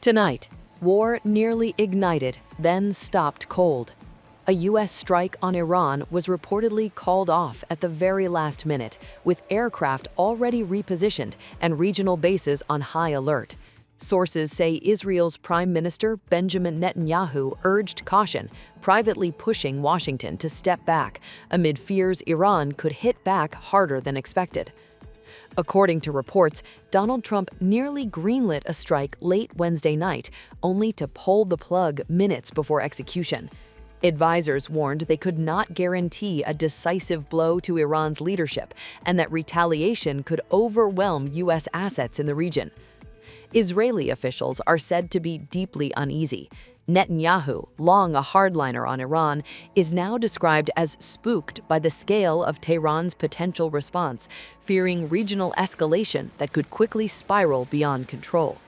Tonight, war nearly ignited, then stopped cold. A U.S. strike on Iran was reportedly called off at the very last minute, with aircraft already repositioned and regional bases on high alert. Sources say Israel's Prime Minister Benjamin Netanyahu urged caution, privately pushing Washington to step back, amid fears Iran could hit back harder than expected. According to reports, Donald Trump nearly greenlit a strike late Wednesday night, only to pull the plug minutes before execution. Advisors warned they could not guarantee a decisive blow to Iran's leadership and that retaliation could overwhelm U.S. assets in the region. Israeli officials are said to be deeply uneasy. Netanyahu, long a hardliner on Iran, is now described as spooked by the scale of Tehran's potential response, fearing regional escalation that could quickly spiral beyond control.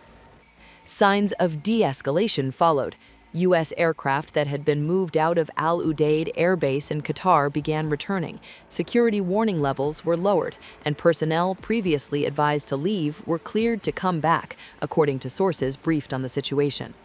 Signs of de-escalation followed. U.S. aircraft that had been moved out of Al Udeid Air Base in Qatar began returning. Security warning levels were lowered, and personnel previously advised to leave were cleared to come back, according to sources briefed on the situation.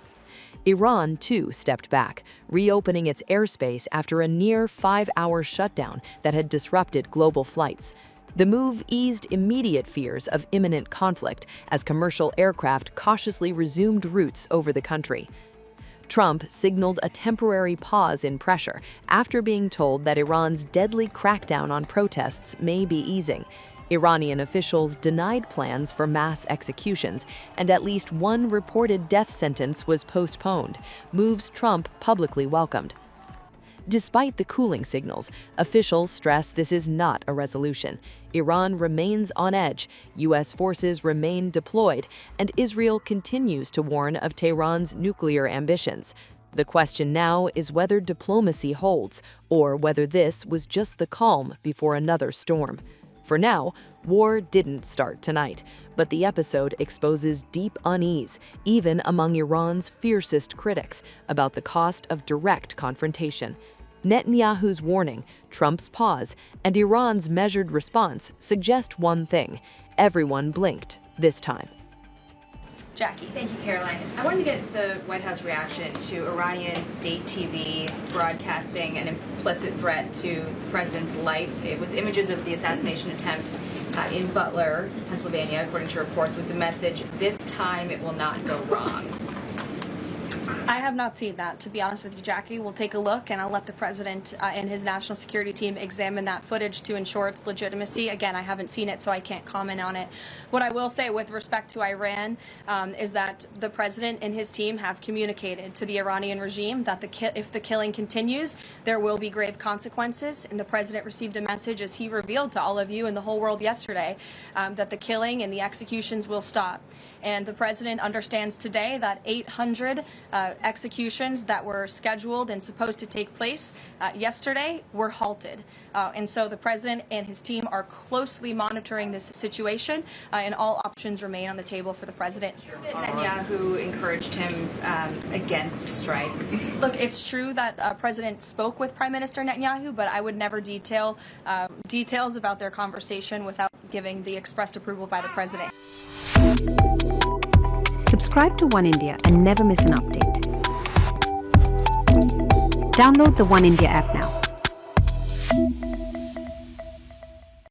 Iran, too, stepped back, reopening its airspace after a near 5-hour shutdown that had disrupted global flights. The move eased immediate fears of imminent conflict as commercial aircraft cautiously resumed routes over the country. Trump signaled a temporary pause in pressure after being told that Iran's deadly crackdown on protests may be easing. Iranian officials denied plans for mass executions, and at least one reported death sentence was postponed, moves Trump publicly welcomed. Despite the cooling signals, officials stress this is not a resolution. Iran remains on edge, U.S. forces remain deployed, and Israel continues to warn of Tehran's nuclear ambitions. The question now is whether diplomacy holds, or whether this was just the calm before another storm. For now, war didn't start tonight, but the episode exposes deep unease, even among Iran's fiercest critics, about the cost of direct confrontation. Netanyahu's warning, Trump's pause, and Iran's measured response suggest one thing: everyone blinked this time. Jackie. Thank you, Caroline. I wanted to get the White House reaction to Iranian state TV broadcasting an implicit threat to the president's life. It was images of the assassination attempt in Butler, Pennsylvania, according to reports, with the message, "This time it will not go wrong." I have not seen that, to be honest with you, Jackie. We'll take a look, and I'll let the president and his national security team examine that footage to ensure its legitimacy. Again, I haven't seen it, so I can't comment on it. What I will say with respect to Iran is that the president and his team have communicated to the Iranian regime that if the killing continues, there will be grave consequences. And the president received a message, as he revealed to all of you and the whole world yesterday, that the killing and the executions will stop. And the president understands today that 800 executions that were scheduled and supposed to take place yesterday were halted. And so the president and his team are closely monitoring this situation, and all options remain on the table for the president. Netanyahu encouraged him against strikes. Look, it's true that the president spoke with Prime Minister Netanyahu, but I would never details about their conversation without giving the expressed approval by the president. Subscribe to One India and never miss an update. Download the One India app now.